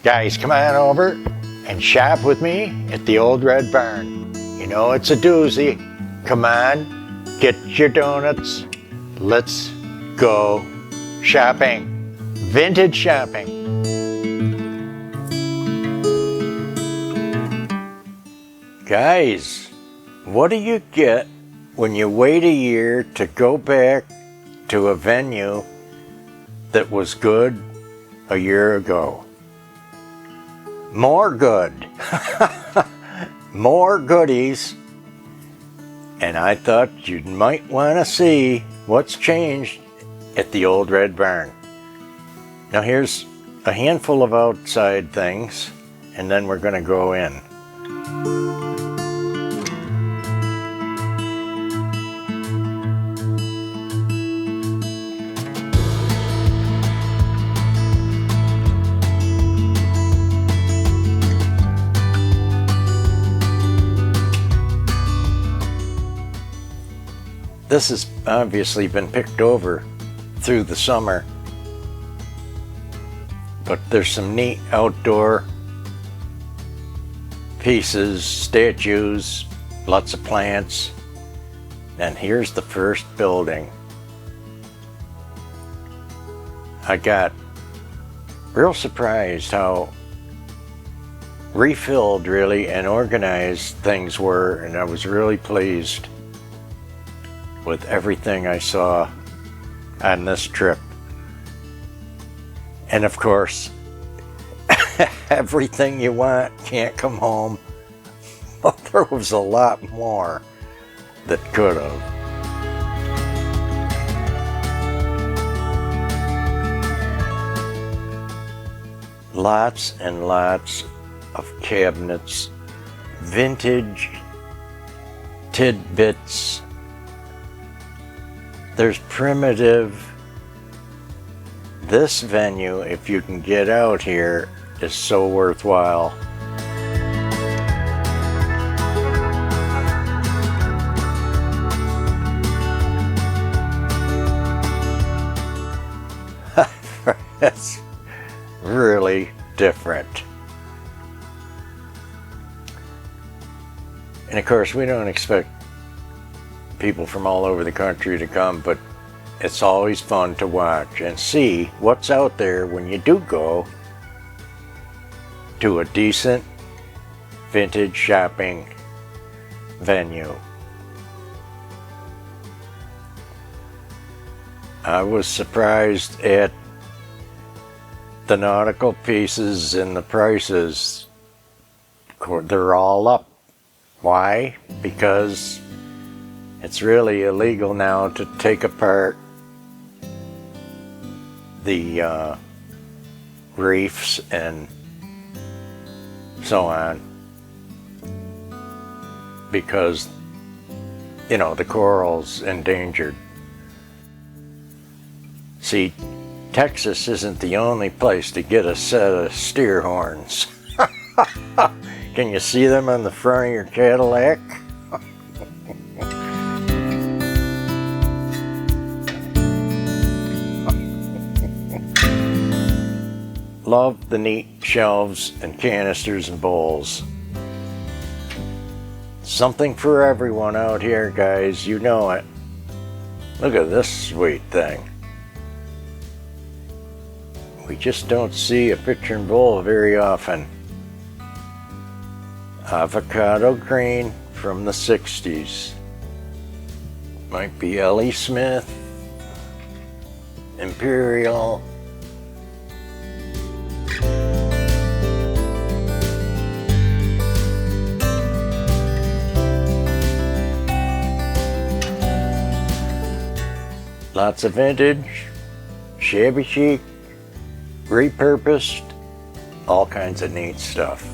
Guys, come on over and shop with me at the Old Ren Barn. You know it's a doozy. Come on, get your donuts. Let's go shopping. Vintage shopping. Guys, what do you get when you wait a year to go back to a venue that was good a year ago? More good. More goodies. And I thought you might want to see what's changed at the Old Ren Barn. Now here's a handful of outside things, and then we're going to go in. This has obviously been picked over through the summer, but there's some neat outdoor pieces, statues, lots of plants, and here's the first building. I got real surprised how refilled really and organized things were, and I was really pleased with everything I saw on this trip. And of course, everything you want can't come home, but there was a lot more that could have. Lots and lots of cabinets, vintage tidbits. There's primitive. This venue, if you can get out here, is so worthwhile. It's really different. And of course, we don't expect people from all over the country to come, but it's always fun to watch and see what's out there when you do go to a decent vintage shopping venue. I was surprised at the nautical pieces and the prices. They're all up. Why? Because it's really illegal now to take apart the reefs and so on, because, you know, the coral's endangered. See, Texas isn't the only place to get a set of steer horns. Can you see them on the front of your Cadillac? Love the neat shelves and canisters and bowls. Something for everyone out here, guys, you know it. Look at this sweet thing. We just don't see a picture and bowl very often. Avocado green from the 60s. Might be L.E. Smith, Imperial. Lots of vintage, shabby chic, repurposed, all kinds of neat stuff.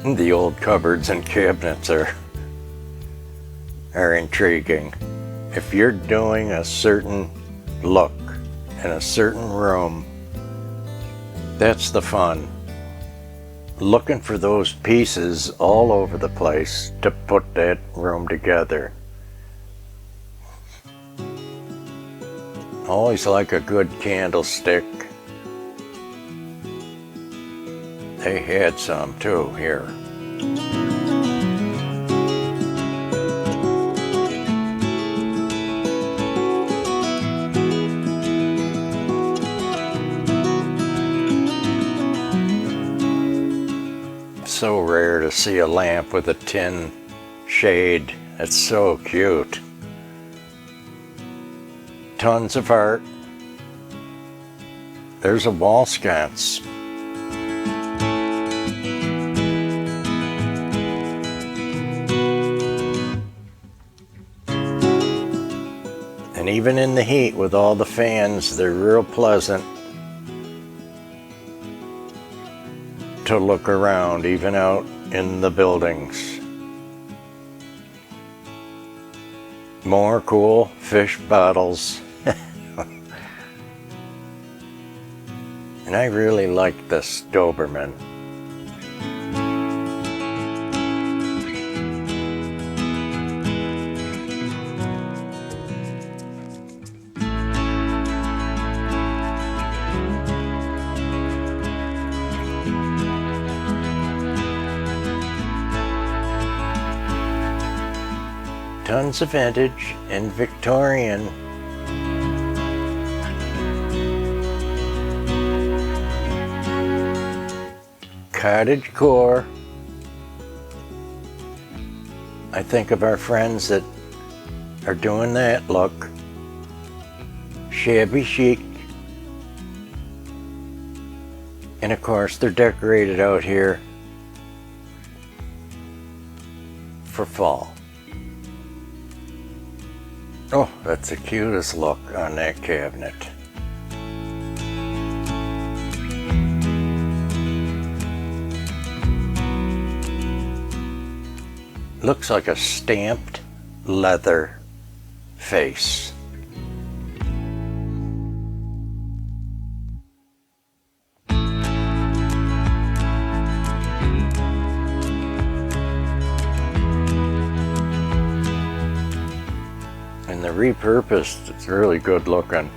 The old cupboards and cabinets are are intriguing. If you're doing a certain look in a certain room, that's the fun. Looking for those pieces all over the place to put that room together. Always like a good candlestick. They had some too here. So rare to see a lamp with a tin shade. It's so cute. Tons of art. There's a wall sconce. And even in the heat with all the fans, they're real pleasant to look around, even out in the buildings. More cool fish bottles. And I really like this Doberman. Tons of vintage and Victorian. Cottage core. I think of our friends that are doing that look. Shabby chic. And of course they're decorated out here for fall. Oh, that's the cutest look on that cabinet. Looks like a stamped leather face. And the repurposed, it's really good looking.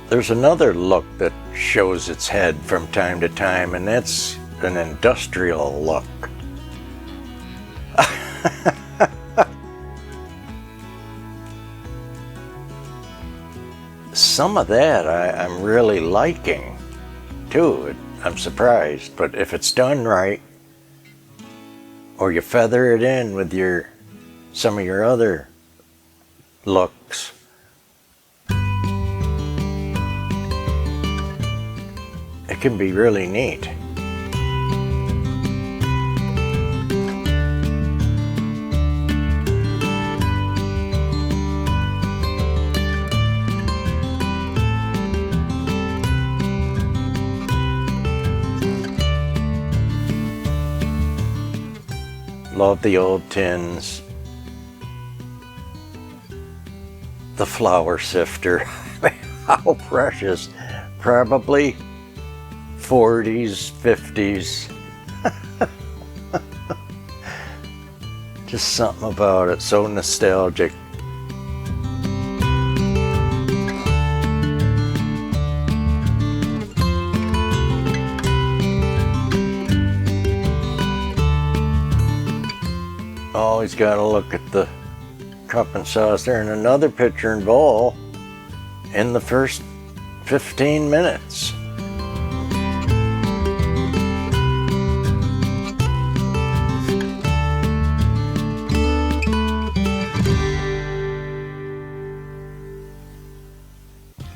There's another look that shows its head from time to time, and that's an industrial look. Some of that I'm really liking too. I'm surprised, but if it's done right, or you feather it in with some of your other looks, it can be really neat. Love the old tins. The flour sifter. How precious. Probably 40s, 50s. Just something about it, so nostalgic. Always got to look at the cup and saucer, and another pitcher and bowl in the first 15 minutes.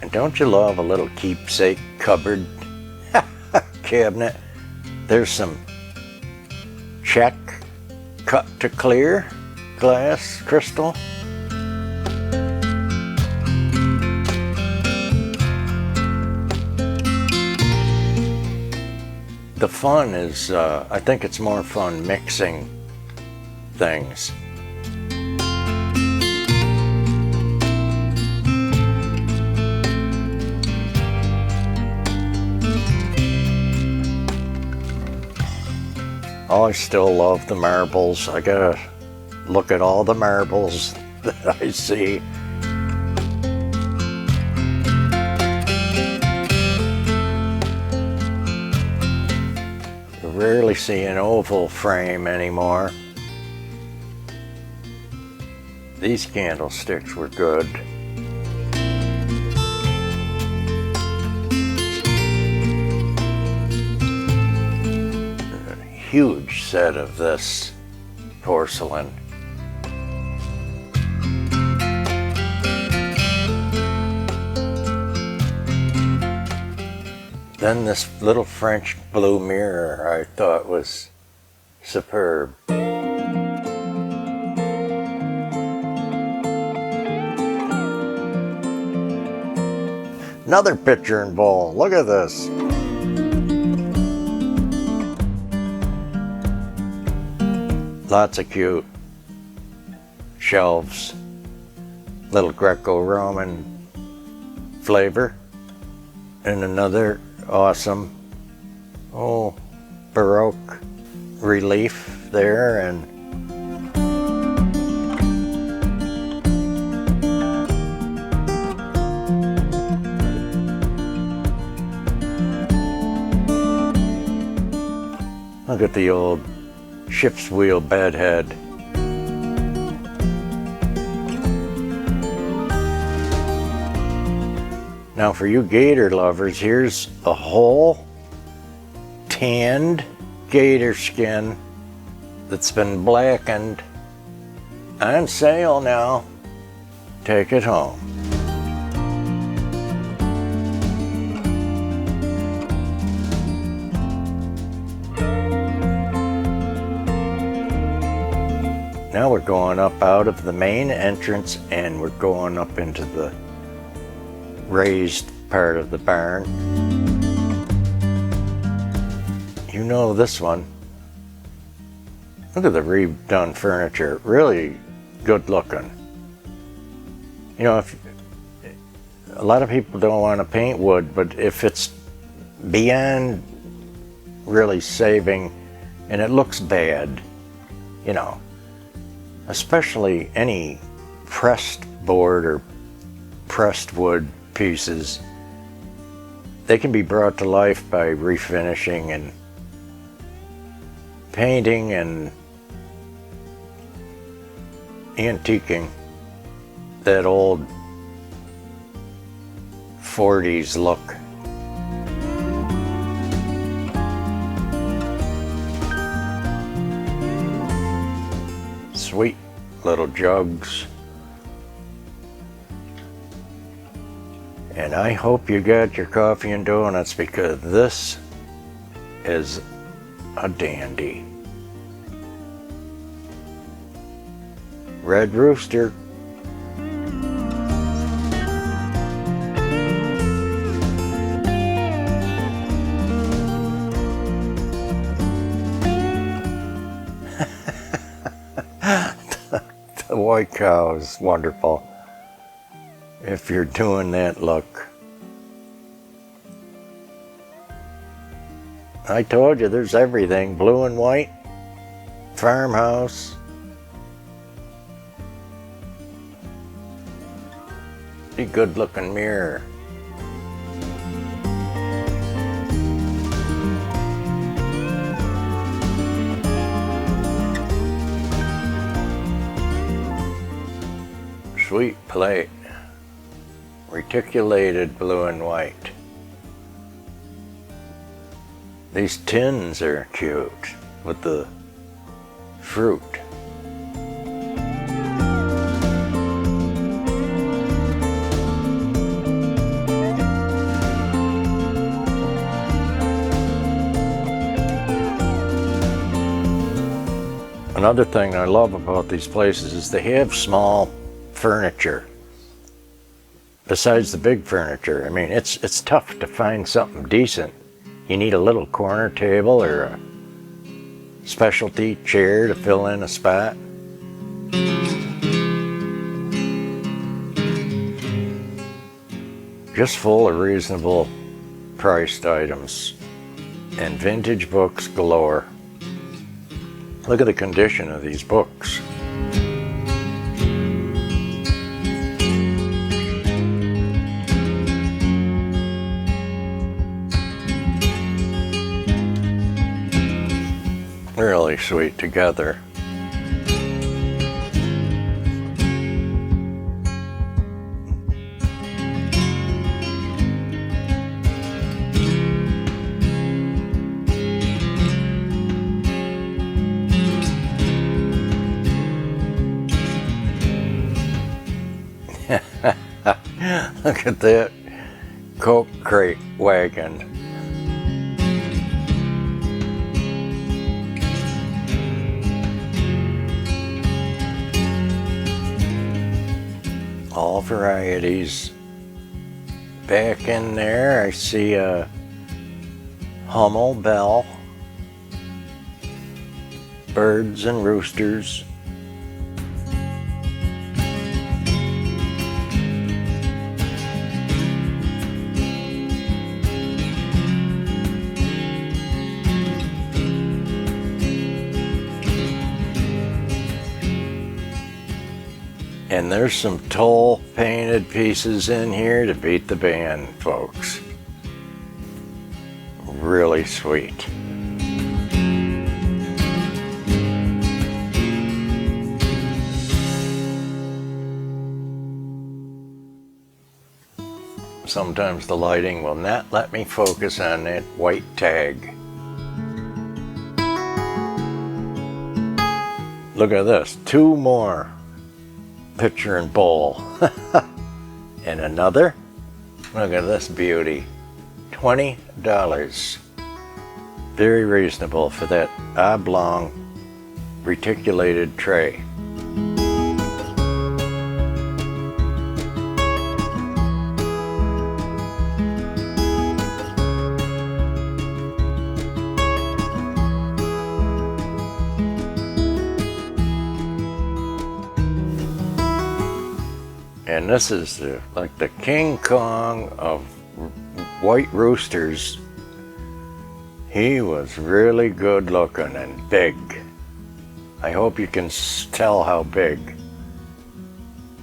And don't you love a little keepsake cupboard cabinet? There's some check cut to clear glass crystal. the fun is, I think it's more fun mixing things. Oh, I still love the marbles. I gotta look at all the marbles that I see. I rarely see an oval frame anymore. These candlesticks were good. Huge set of this porcelain. Then this little French blue mirror I thought was superb. Another pitcher and bowl. Look at this. Lots of cute shelves, little Greco-Roman flavor, and another awesome, Baroque relief there, and look at the old ship's wheel bedhead. Now for you gator lovers, here's a whole tanned gator skin that's been blackened, on sale now. Take it home. Now we're going up out of the main entrance and we're going up into the raised part of the barn. You know this one. Look at the redone furniture, really good looking. You know, if a lot of people don't want to paint wood, but if it's beyond really saving and it looks bad, you know, especially any pressed board or pressed wood pieces, they can be brought to life by refinishing and painting and antiquing that old 40s look. Sweet little jugs. And I hope you got your coffee and donuts, because this is a dandy. Red Rooster. The white cow is wonderful. If you're doing that look. I told you there's everything. Blue and white, farmhouse. A good looking mirror. Sweet plate. Reticulated blue and white. These tins are cute with the fruit. Another thing I love about these places is they have small furniture. Besides the big furniture, I mean, it's tough to find something decent you need a little corner table or a specialty chair to fill in a spot. Just full of reasonable priced items and vintage books galore. Look at the condition of these books. Really sweet together. Look at that Coke crate wagon. All varieties. Back in there I see a Hummel bell, birds and roosters. And there's some Toll painted pieces in here to beat the band, folks. Really sweet. Sometimes the lighting will not let me focus on that white tag. Look at this, 2 more. Pitcher and bowl. And another. Look at this beauty. $20. Very reasonable for that oblong reticulated tray. And this is like the King Kong of white roosters. He was really good looking and big. I hope you can tell how big.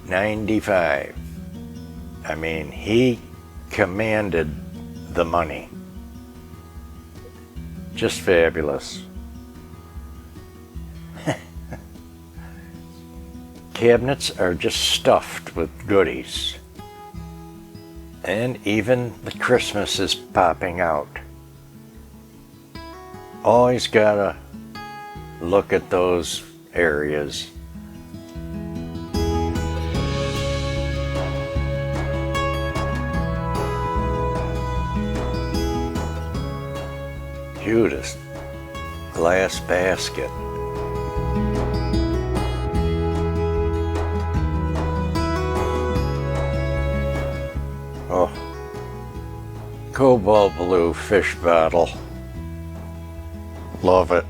95. I mean, he commanded the money. Just fabulous. Cabinets are just stuffed with goodies. And even the Christmas is popping out. Always gotta look at those areas. Cutest glass basket. Oh, cobalt blue fish bottle. Love it.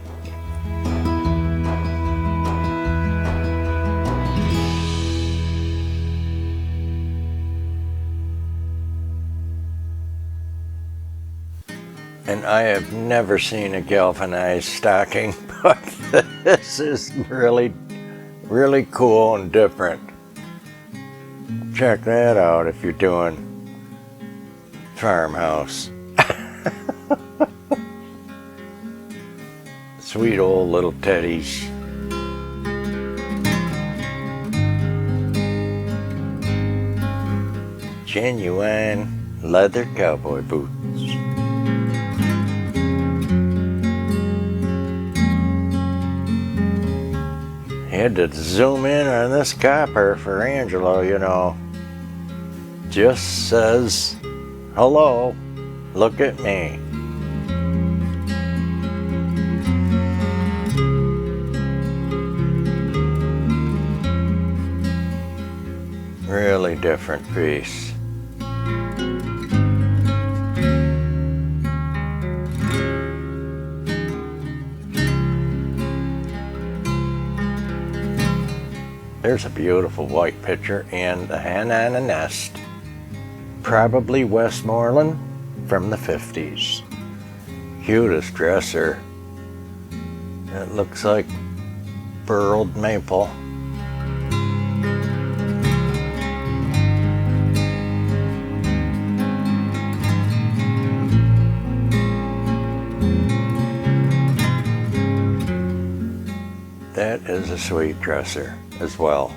And I have never seen a galvanized stocking, but this is really, really cool and different. Check that out if you're doing farmhouse. Sweet old little teddies. Genuine leather cowboy boots. Had to zoom in on this copper for Angelo, you know. Just says, hello, look at me. Really different piece. There's a beautiful white picture and a hen and a nest. Probably Westmoreland from the 50s. Cutest dresser. It looks like burled maple. That is a sweet dresser as well.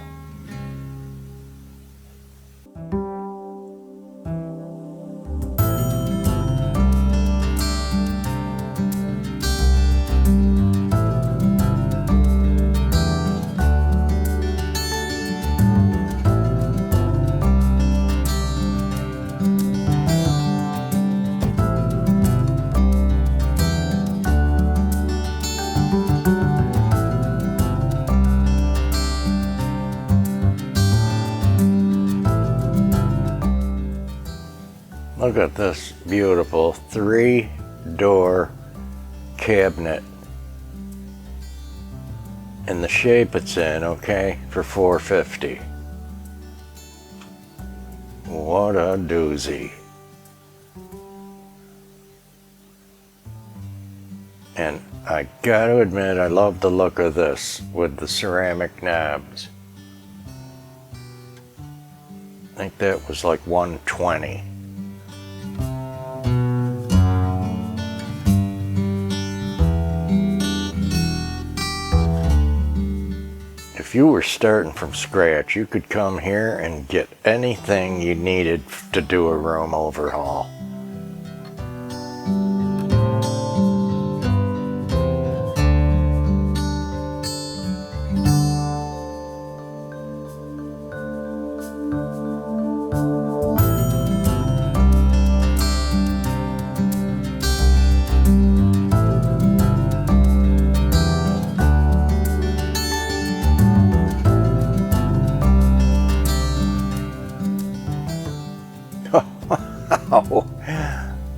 Look at this beautiful 3-door cabinet and the shape it's in, okay, for $450. What a doozy. And I gotta admit, I love the look of this with the ceramic knobs. I think that was like $120. If you were starting from scratch, you could come here and get anything you needed to do a room overhaul.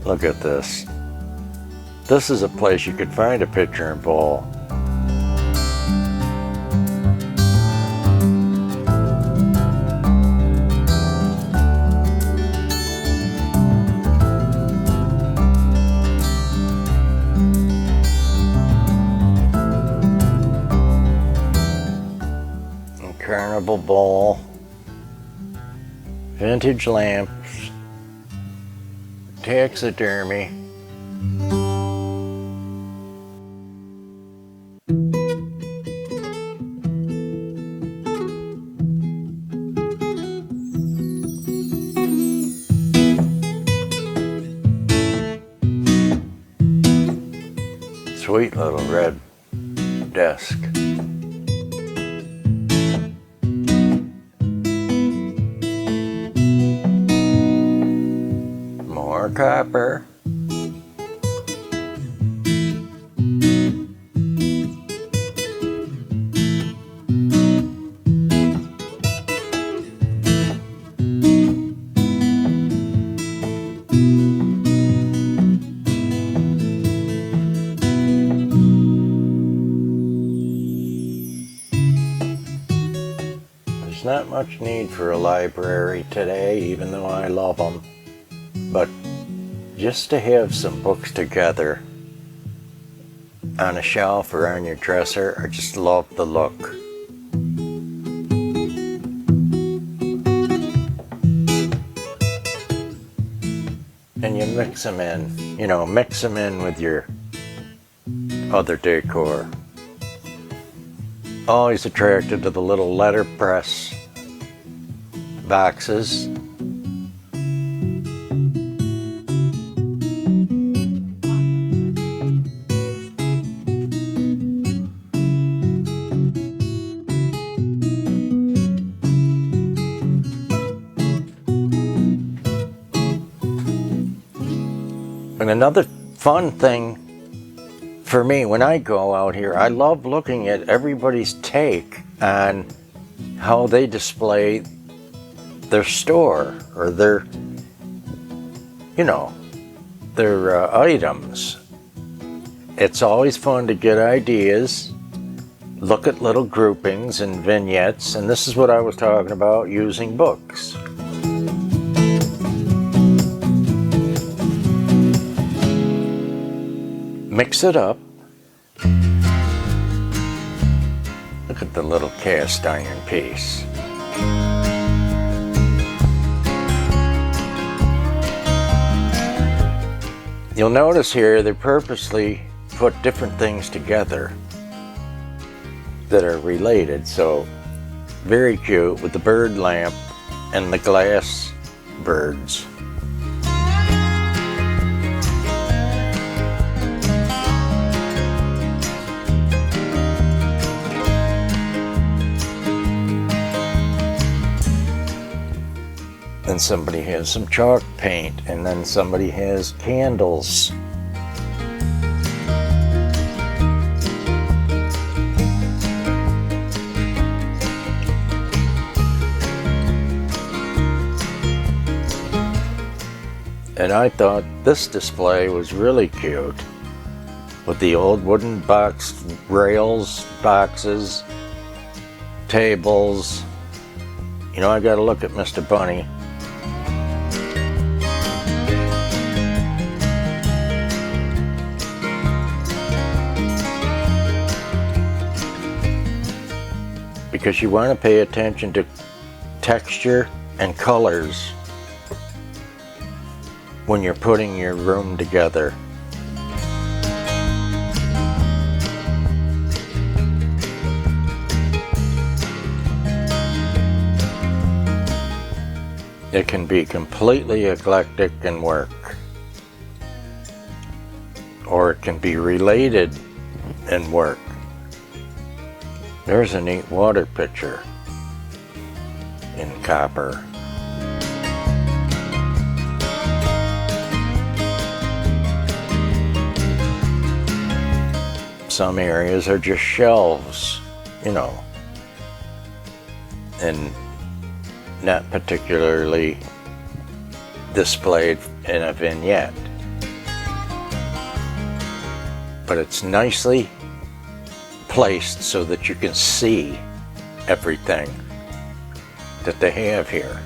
Look at this. This is a place you could find a pitcher and bowl. A carnival bowl. Vintage lamps. Taxidermy. Sweet little red desk. More copper. There's not much need for a library today, even though I love them. But just to have some books together on a shelf or on your dresser, I just love the look. And you mix them in, mix them in with your other decor. Always attracted to the little letterpress boxes. And another fun thing for me when I go out here, I love looking at everybody's take on how they display their store or their items. It's always fun to get ideas look at little groupings and vignettes, and this is what I was talking about, using books. Mix it up. Look at the little cast iron piece. You'll notice here they purposely put different things together that are related, so very cute with the bird lamp and the glass birds. Then somebody has some chalk paint, and then somebody has candles. And I thought this display was really cute with the old wooden box rails, boxes, tables. You know, I gotta look at Mr. Bunny. Because you want to pay attention to texture and colors when you're putting your room together. It can be completely eclectic and work, or it can be related and work. There's a neat water pitcher in copper. Some areas are just shelves, you know, and not particularly displayed in a vignette. But it's nicely placed so that you can see everything that they have here.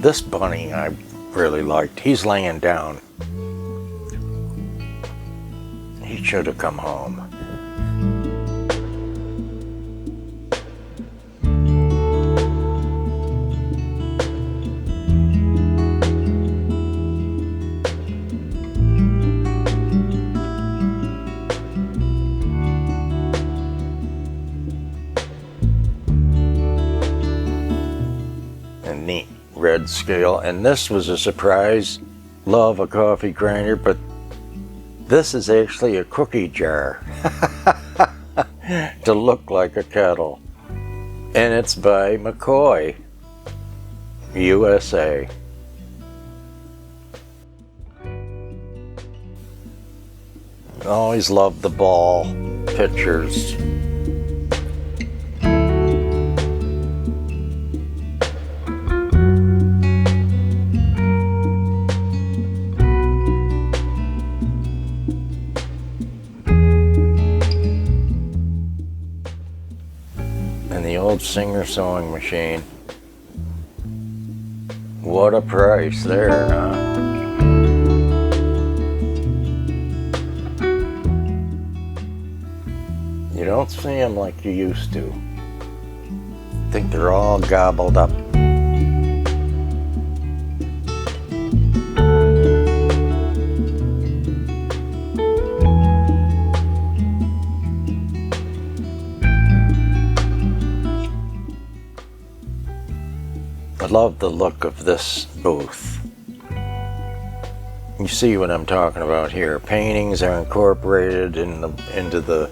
This bunny I really liked. He's laying down. He should have come home. And neat red scale, and this was a surprise. Love a coffee grinder, but this is actually a cookie jar to look like a kettle, and it's by McCoy, USA. Always loved the ball pictures. And the old Singer sewing machine. What a price there, huh? You don't see them like you used to. I think they're all gobbled up. I love the look of this booth. You see what I'm talking about here. Paintings are incorporated into the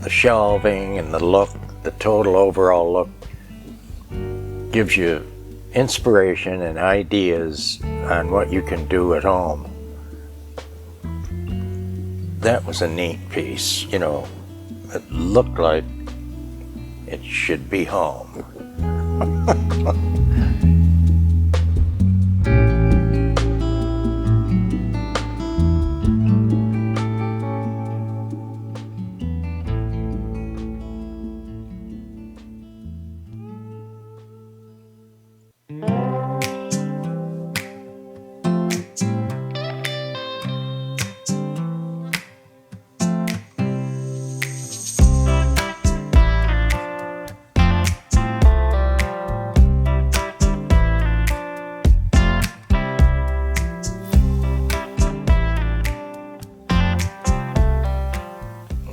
shelving, and the look, the total overall look gives you inspiration and ideas on what you can do at home. That was a neat piece, you know. It looked like it should be home.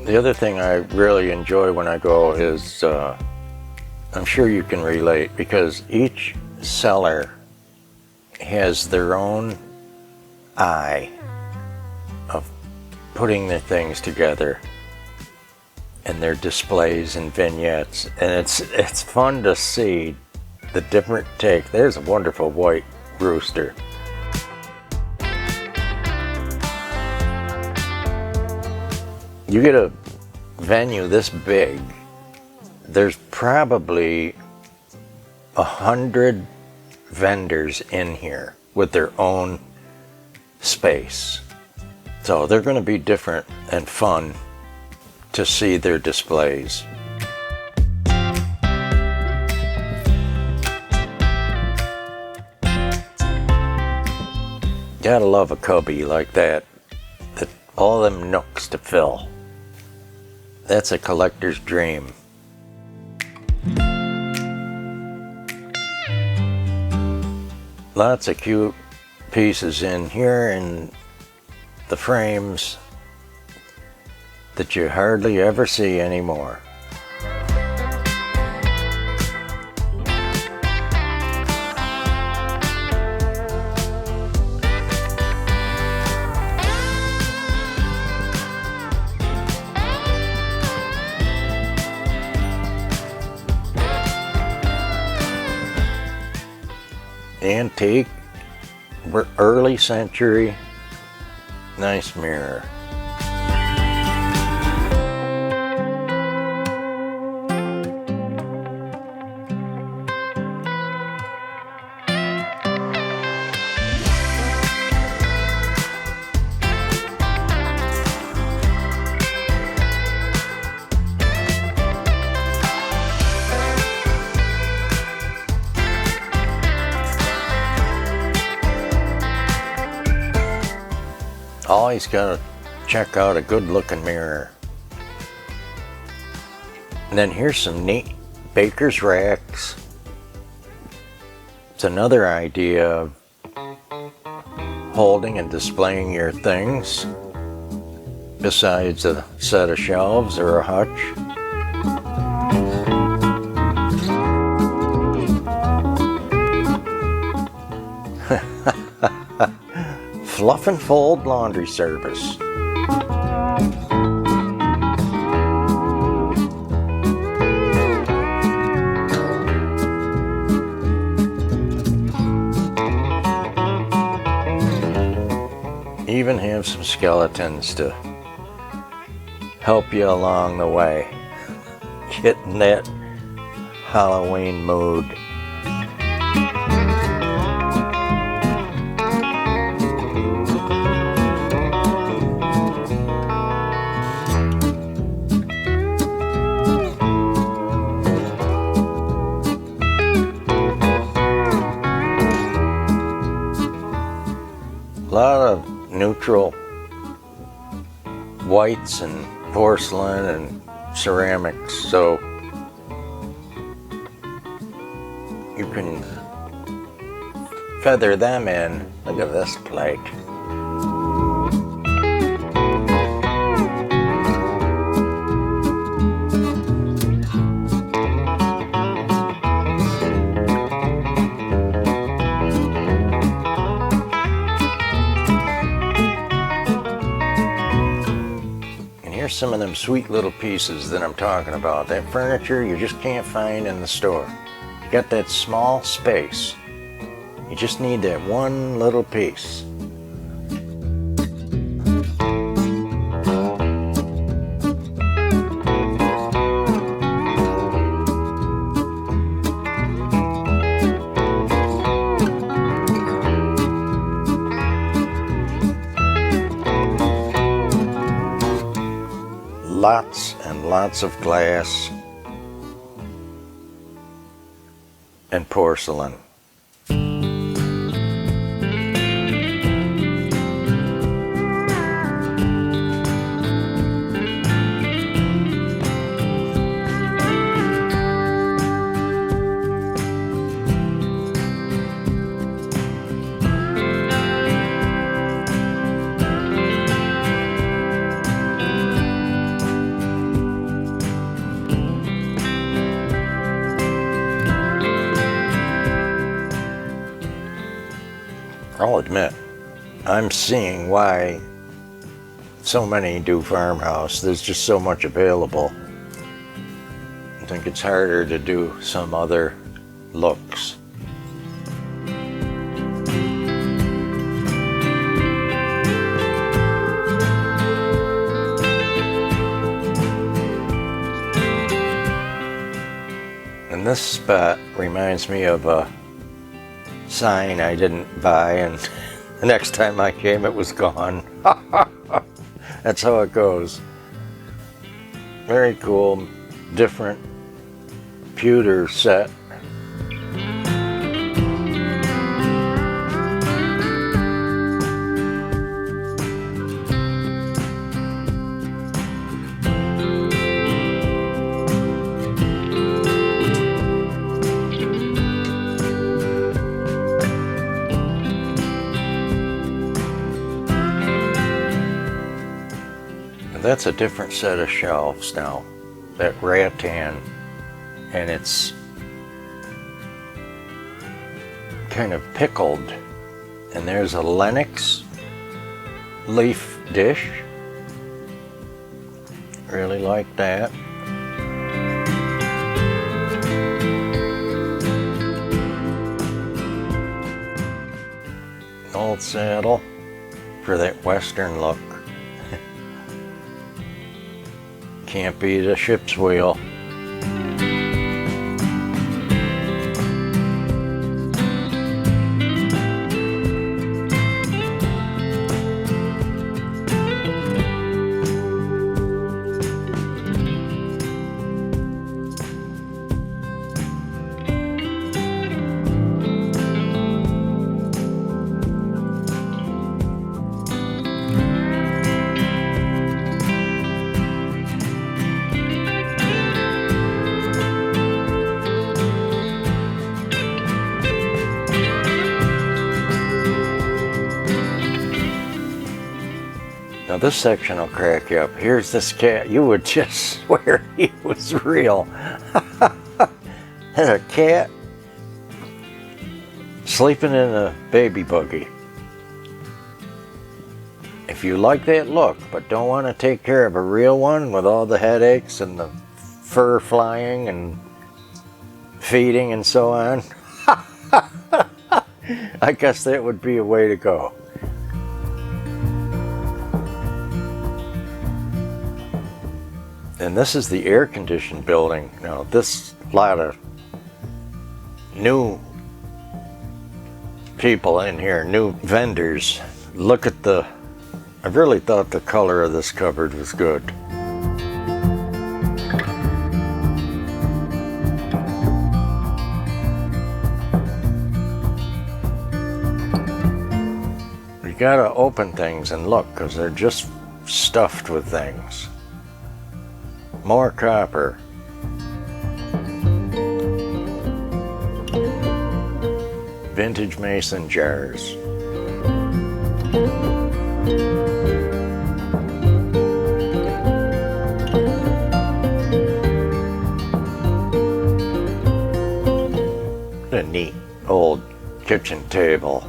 The other thing I really enjoy when I go is, I'm sure you can relate, because each seller has their own eye of putting their things together and their displays and vignettes, and it's fun to see the different take. There's a wonderful white rooster. You get a venue this big, there's probably 100 vendors in here with their own space. So they're going to be different and fun to see their displays. Gotta love a cubby like that, all them nooks to fill. That's a collector's dream. Lots of cute pieces in here in the frames that you hardly ever see anymore. Antique, early century, nice mirror. Always gotta check out a good looking mirror. And then here's some neat baker's racks. It's another idea of holding and displaying your things besides a set of shelves or a hutch. Fluff and fold laundry service. Even have some skeletons to help you along the way. Get in that Halloween mood. A lot of neutral whites and porcelain and ceramics, so you can feather them in. Look at this plate. Some of them sweet little pieces that I'm talking about. That furniture you just can't find in the store. You got that small space You just need that one little piece. Lots and lots of glass and porcelain. I'll admit, I'm seeing why so many do farmhouse. There's just so much available. I think it's harder to do some other looks. And this spot reminds me of a sign I didn't buy, and the next time I came it was gone. That's how it goes. Very cool, different pewter set. That's a different set of shelves now, that rattan, and it's kind of pickled. And there's a Lenox leaf dish. Really like that. Old saddle for that western look. Can't beat a ship's wheel. Now this section will crack you up. Here's this cat. You would just swear he was real. And a cat sleeping in a baby buggy. If you like that look, but don't want to take care of a real one with all the headaches and the fur flying and feeding and so on, I guess that would be a way to go. And this is the air-conditioned building. Now, this lot of new people in here, new vendors. Look at the, I really thought the color of this cupboard was good. You gotta open things and look, because they're just stuffed with things. More copper. Vintage mason jars. What a neat old kitchen table.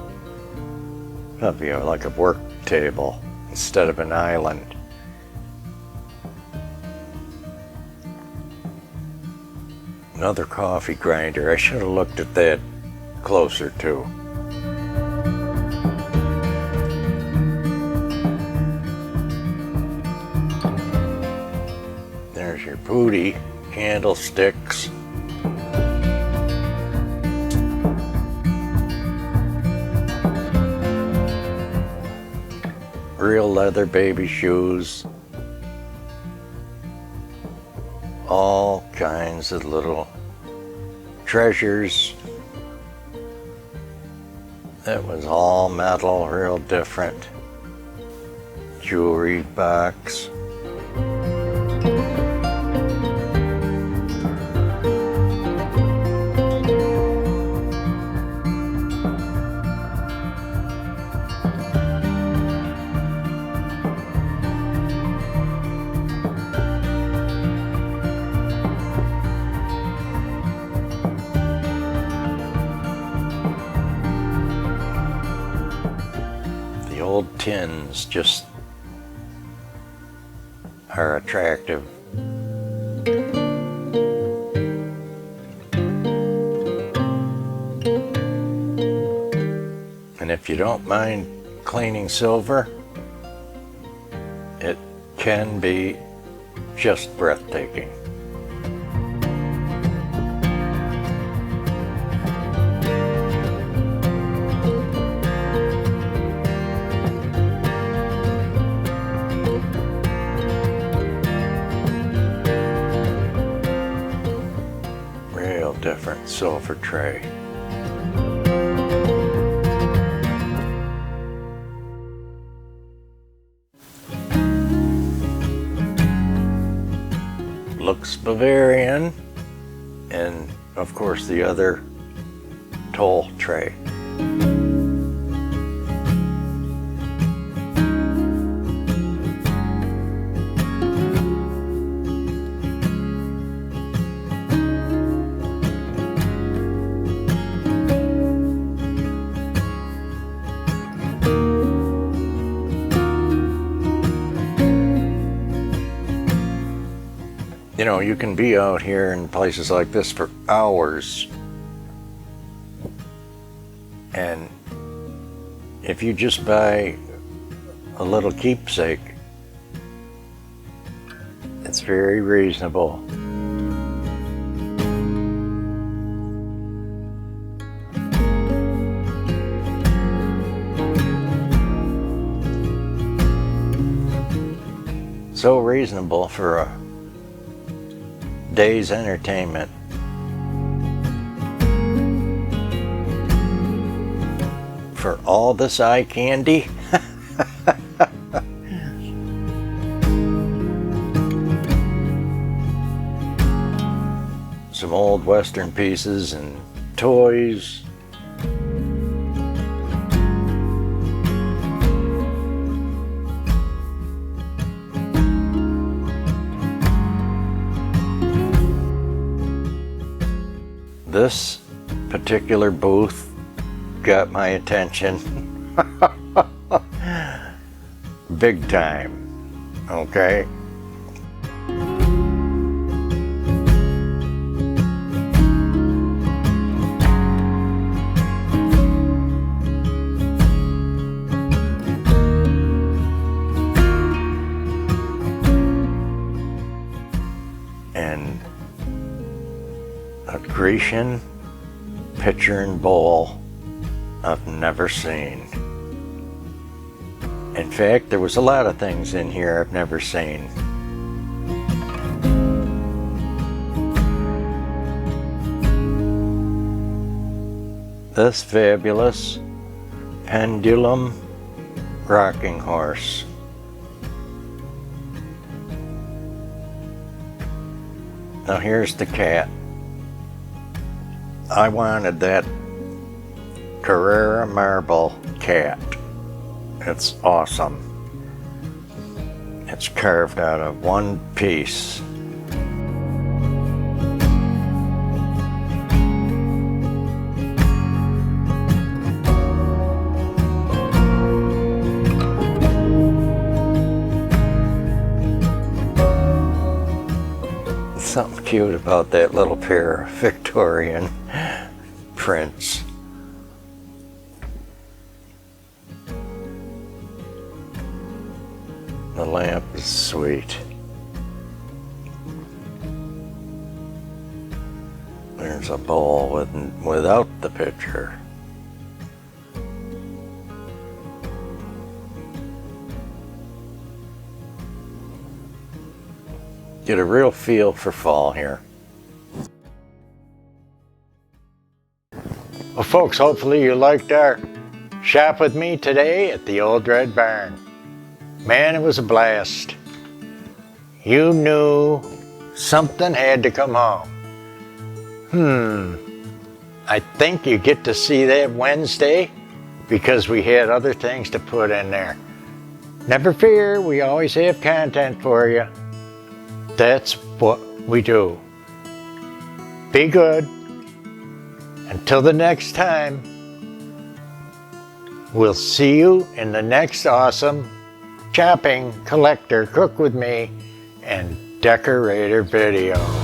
That'd be like a work table instead of an island. Another coffee grinder. I should have looked at that closer too. There's your booty candlesticks. Real leather baby shoes. All kinds of little treasures. That was all metal, real different. Jewelry box. The old tins just are attractive. And if you don't mind cleaning silver, it can be just breathtaking. Real different silver tray. Looks Bavarian, and of course the other toll tray. You know, you can be out here in places like this for hours, and if you just buy a little keepsake, it's very reasonable. So reasonable for a day's entertainment. For all this eye candy. Some old Western pieces and toys. This particular booth got my attention big time, okay? And a Grecian pitcher and bowl I've never seen. In fact, there was a lot of things in here I've never seen. This fabulous pendulum rocking horse. Now here's the cat. I wanted that Carrera marble cat. It's awesome. It's carved out of one piece. Something cute about that little pair of Victorian prints. The lamp is sweet. There's a bowl without the picture. Get a real feel for fall here. Well folks, hopefully you liked our shop with me today at the Old Ren Barn. Man, it was a blast. You knew something had to come home. I think you get to see that Wednesday because we had other things to put in there. Never fear, we always have content for you. That's what we do. Be good. Until the next time, we'll see you in the next awesome shopping, collector, cook with me, and decorator video.